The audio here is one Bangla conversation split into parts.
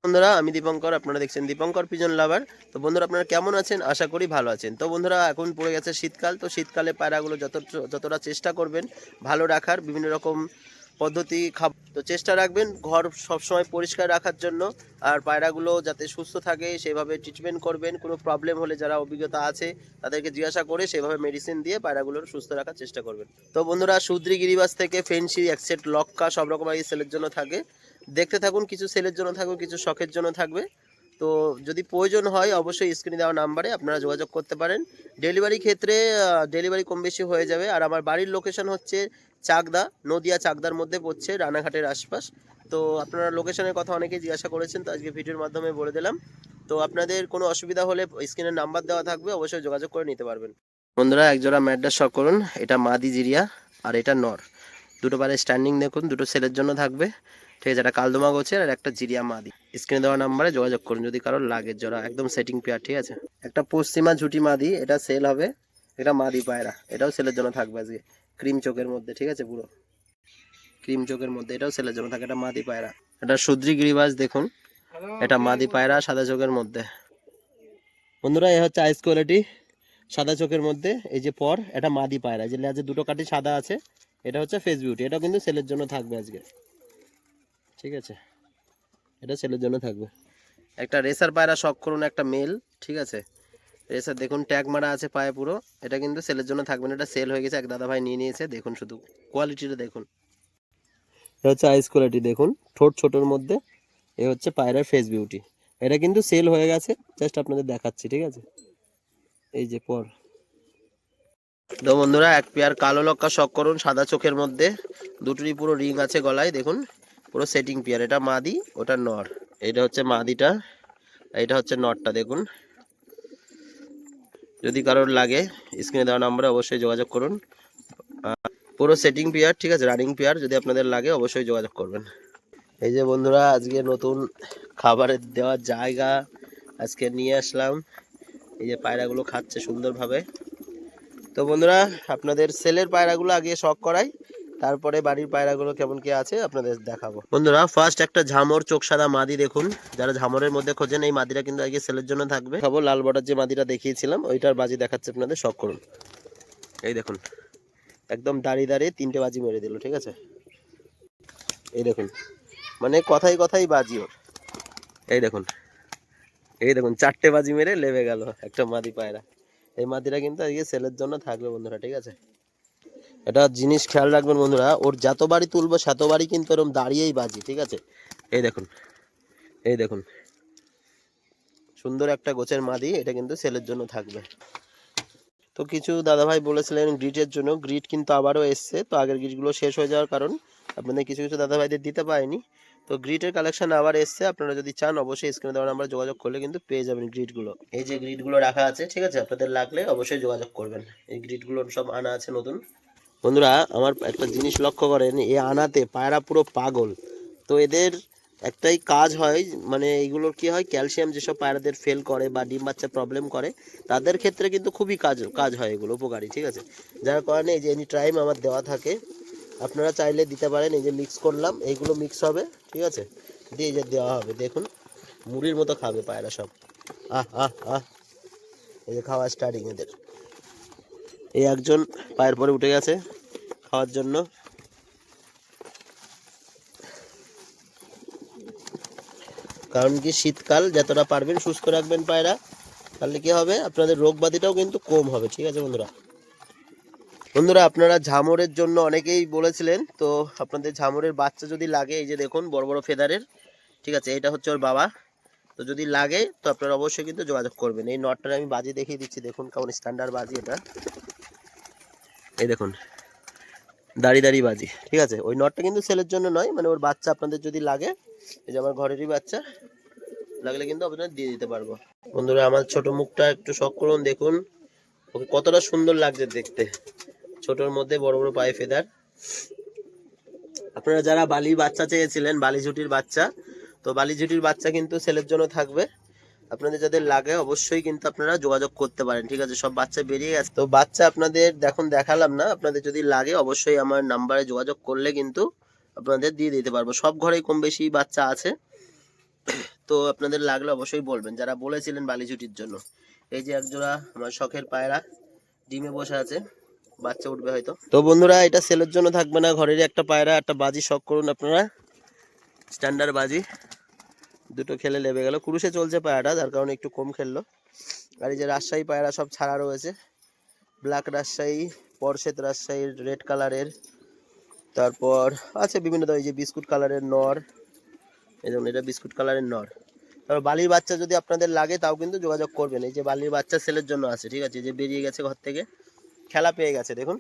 বন্ধুরা আমি দীপঙ্কর, আপনারা দেখছেন দীপঙ্কর পিজন লাভার। তো বন্ধুরা আপনারা কেমন আছেন? আশা করি ভালো আছেন। তো বন্ধুরা এখন পড়ে গেছে শীতকাল, তো শীতকালে পায়রাগুলো যতটা চেষ্টা করবেন ভালো রাখার, বিভিন্ন রকম পদ্ধতি তো চেষ্টা রাখবেন ঘর সবসময় পরিষ্কার রাখার জন্য। আর পায়রাগুলো যাতে সুস্থ থাকে সেভাবে ট্রিটমেন্ট করবেন। কোনো প্রবলেম হলে যারা অভিজ্ঞতা আছে তাদেরকে জিজ্ঞাসা করে সেভাবে মেডিসিন দিয়ে পায়রাগুলোর সুস্থ রাখার চেষ্টা করবেন। তো বন্ধুরা সুদ্রি গিরিবাস থেকে ফেন্সি, একসেট, লক্কা সব রকমের সেলের জন্য থাকে। দেখতে থাকুন, কিছু সেলের জন্য থাকবে, কিছু শখের জন্য থাকবে। তো যদি প্রয়োজন হয় অবশ্যই স্ক্রিনে দেওয়া নাম্বারে আপনারা যোগাযোগ করতে পারেন। ডেলিভারি ক্ষেত্রে ডেলিভারি কম বেশি হয়ে যাবে। আর আমার বাড়ির লোকেশন হচ্ছে চাকদা, নদিয়া চাকদার মধ্যে পড়ছে, রানাঘাটের আশপাশ। তো আপনারা লোকেশনের কথা অনেকেই জিজ্ঞাসা করেছেন, তো আজকে ভিডিওর মাধ্যমে বলে দিলাম। তো আপনাদের কোনো অসুবিধা হলে স্ক্রিনের নাম্বার দেওয়া থাকবে, অবশ্যই যোগাযোগ করে নিতে পারবেন। বন্ধুরা একজোড়া ম্যাড্রাস শখ করুন, এটা মাদি জিরিয়া আর এটা নর। দুটো পারে স্ট্যান্ডিং দেখুন, দুটো সেলের জন্য থাকবে। ঠিক আছে, একটা কালদমা গোছের আর একটা জিরিয়া মাদি। স্ক্রিনে দেওয়া নাম্বারে যোগাযোগ করুন যদি কারোর লাগে জোড়া, একদম সেটিং পেয়ার। ঠিক আছে, একটা পশ্চিমা ঝুটি মাদি, এটা সেল হবে। এটা মাদি পায়রা, এটাও সেলের জন্য থাকবে আজকে। ক্রিম চোখের মধ্যে, ঠিক আছে, পুরো ক্রিম চোখের মধ্যে, এটাও সেলের জন্য থাকে। এটা মাদি পায়রা। এটা সুদ্রি গিরিবাজ দেখুন, এটা মাদি পায়রা সাদা চোখের মধ্যে। বন্ধুরা এ হচ্ছে আইস কোয়ালিটি, সাদা চোখের মধ্যে। এই যে পর, এটা মাদি পায়রা, যে লেজে দুটো কাটি সাদা আছে। এটা হচ্ছে ফেস বিউটি, এটা কিন্তু সেলের জন্য থাকবে আজকে। ঠিক আছে, এটা সেলের জন্য থাকবে। একটা রেসার পায়রা শখ করুন, একটা মেল। ঠিক আছে, রেসার দেখুন ট্যাগ মারা আছে পায়ে পুরো। এটা কিন্তু সেলের জন্য থাকবে না, এটা সেল হয়ে গেছে, এক দাদা ভাই নিয়ে নিয়েছে। দেখুন শুধু কোয়ালিটিটা দেখুন। এটা হচ্ছে আইস কোয়ালিটি দেখুন, ঠোঁট ছোটোর মধ্যে। এ হচ্ছে পায়রার ফেস বিউটি। এটা কিন্তু সেল হয়ে গেছে, জাস্ট আপনাদের দেখাচ্ছি। ঠিক আছে, এই যে পর। তো বন্ধুরা এক পেয়ার কালো লক্কা শখ করুন, সাদা চোখের মধ্যে। দুটোরই পুরো রিং আছে গলায়, দেখুন পুরো সেটিং পেয়ার। এটা মাদি, ওটা নর। এটা হচ্ছে মাদিটা, এটা হচ্ছে নরটা। দেখুন যদি কারোর লাগে স্ক্রিনে দেওয়া নাম্বারে অবশ্যই যোগাযোগ করুন। পুরো সেটিং পেয়ার, ঠিক আছে, রানিং পেয়ার। যদি আপনাদের লাগে অবশ্যই যোগাযোগ করবেন। এই যে বন্ধুরা আজকে নতুন খাবারের দেওয়ার জায়গা আজকে নিয়ে আসলাম। এই যে পায়রাগুলো খাচ্ছে সুন্দরভাবে। তো বন্ধুরা আপনাদের সেলের পায়রাগুলো আগে শখ করাই, তারপরে বাড়ির পায়রাগুলো কেমন কি আছে আপনাদের দেখাবো। বন্ধুরা ফার্স্ট একটা ঝামর চোখ সাদা মাদি দেখুন। যারা ঝামরের মধ্যে খোঁজেন এই মাদিটা কিন্তু আগে সেলের জন্য থাকবে। খাবো লাল বর্ডার যে মাদিটা দেখিয়েছিলাম ওইটার বাজি দেখাচ্ছে আপনাদের, শখ করুন। এই দেখুন একদম দাঁড়িয়ে দাঁড়িয়ে তিনটে বাজি মেরে দিল। ঠিক আছে, এই দেখুন, মানে কথাই কথাই বাজি ওর। এই দেখুন, এই দেখুন চারটে বাজি মেরে লেবে গেল একটা মাদি পায়রা। এই মাদিটা কিন্তু আজকে সেলের জন্য থাকবে বন্ধুরা। ঠিক আছে, এটা জিনিস খেয়াল রাখবেন বন্ধুরা, ওর যত বাড়ি তুলবো সেত বাড়ি কিন্তু এরকম দাঁড়িয়েই বাজি। ঠিক আছে, এই দেখুন, এই দেখুন সুন্দর একটা গোছের মাদি, এটা কিন্তু সেলের জন্য থাকবে। তো কিছু দাদাভাই বলেছিলেন গ্রিটের জন্য, গ্রিট কিন্তু আবারও এসছে। তো আগের গ্রিটগুলো শেষ হয়ে যাওয়ার কারণ আপনাদের কিছু কিছু দাদাভাইদের দিতে পারেনি। তো গ্রিটের কালেকশন আবার এসছে, আপনারা যদি চান অবশ্যই স্ক্রিনে দেওয়া নাম্বারে যোগাযোগ করলে কিন্তু পেয়ে যাবেন গ্রিটগুলো। এই যে গ্রিটগুলো রাখা আছে, ঠিক আছে, আপনাদের লাগলে অবশ্যই যোগাযোগ করবেন। এই গ্রিটগুলো সব আনা আছে নতুন। বন্ধুরা আমার একটা জিনিস লক্ষ্য করেন, এ আনাতে পায়রা পুরো পাগল। তো এদের একটাই কাজ হয়, মানে এইগুলোর কি হয়, ক্যালসিয়াম যেসব পায়রাদের ফেল করে বা ডিম বাচ্চা প্রবলেম করে তাদের ক্ষেত্রে কিন্তু খুবই কাজ হয়, এগুলো উপকারী। ঠিক আছে, যার কারণে এই যে এনি টাইম আমার দেওয়া থাকে, আপনারা চাইলে দিতে পারেন। এই যে মিক্স করলাম, এইগুলো মিক্স হবে। ঠিক আছে, দিয়ে যে দেওয়া হবে, দেখুন মুড়ির মতো খাবে পায়রা সব। আহ আহ আহ, এই যে খাওয়া স্টার্টিং এদের। এই একজন পায়ের পরে উঠে গেছে খাওয়ার জন্য। কারণ কি শীতকাল, যতটা পারবেন সুস্থ রাখবেন পায়রা, তাহলে কি হবে আপনাদের রোগ বাধিটাও কিন্তু কম হবে। ঠিক আছে বন্ধুরা, বন্ধুরা আপনারা ঝামরের জন্য অনেকেই বলেছিলেন, তো আপনাদের ঝামরের বাচ্চা যদি লাগে, এই যে দেখুন বড় বড় ফেদারের। ঠিক আছে, এটা হচ্ছে ওর বাবা। তো যদি লাগে তো আপনারা অবশ্যই কিন্তু যোগাযোগ করবেন। এই নটটার আমি বাজি দেখিয়ে দিচ্ছি, দেখুন কেমন স্ট্যান্ডার্ড বাজি এটা। এই দেখুন দাড়ি দাড়ি বাজি। ঠিক আছে, ওই নটটা কিন্তু সেলের জন্য নয়, মানে ওর বাচ্চা আপনাদের যদি লাগে, এই যে আমার ঘরেরই বাচ্চা, লাগলে কিন্তু আপনাদের দিয়ে দিতে পারবো। বন্ধুরা আমার ছোট মুখটা একটু শখ করুন, দেখুন ওকে কতটা সুন্দর লাগছে দেখতে, ছোটর মধ্যে বড় বড় পায়ে ফেদার। আপনারা যারা বালি বাচ্চা চেয়েছিলেন, বালি ঝুটির বাচ্চা, তো বালি ঝুটির বাচ্চা কিন্তু সেলের জন্য থাকবে। আপনাদের যাদের লাগে অবশ্যই কিন্তু আপনারা যোগাযোগ করতে পারেন। ঠিক আছে, সব বাচ্চা বেরিয়ে গেছে, তো বাচ্চা আপনাদের দেখুন দেখালাম না, আপনাদের যদি লাগে অবশ্যই আমার নাম্বারে যোগাযোগ করলে কিন্তু আপনাদের দিয়ে দিতে পারবো। সব ঘরেই কম বেশি বাচ্চা আছে, তো আপনাদের লাগলে অবশ্যই বলবেন, যারা বলেছিলেন বালিঝুটির জন্য। এই যে একজোড়া আমার শখের পায়রা ডিমে বসে আছে, বাচ্চা উঠবে হয়তো। তো বন্ধুরা এটা সেলের জন্য থাকবে না, ঘরেরই একটা পায়রা, একটা বাজি শখ করুন আপনারা, স্ট্যান্ডার্ড বাজি, দুটো খেলে লেবে গেল। কুরুশে চলছে পায়রাটা, যার কারণে একটু কম খেললো। আর এই যে রাজশাহী পায়রা সব ছাড়া রয়েছে, ব্ল্যাক রাজশাহী, পরশেত রাজশাহীর রেড কালারের, তারপর আছে বিভিন্ন ধরনের, এই যে বিস্কুট কালারের নর, এই যেমন এটা বিস্কুট কালারের নর। তারপর বালির বাচ্চা যদি আপনাদের লাগে তাও কিন্তু যোগাযোগ করবেন। এই যে বালির বাচ্চা সেলের জন্য আছে, ঠিক আছে, যে বেরিয়ে গেছে ঘর থেকে, খেলা পেয়ে গেছে, দেখুন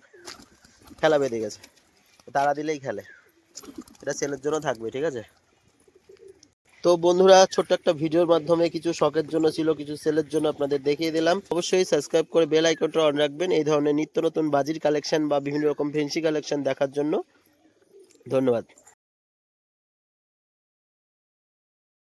খেলা বেঁধে গেছে, তারা দিলেই খেলে, এটা সেলের জন্য থাকবে, ঠিক আছে। তো বন্ধুরা ছোট্ট একটা ভিডিওর মাধ্যমে কিছু শখের জন্য ছিল, কিছু সেলের জন্য আপনাদের দেখিয়ে দিলাম। অবশ্যই সাবস্ক্রাইব করে বেল আইকনটা অন রাখবেন এই ধরনের নিত্য নতুন বাজির কালেকশন বা বিভিন্ন রকম ফেন্সি কালেকশন দেখার জন্য। ধন্যবাদ।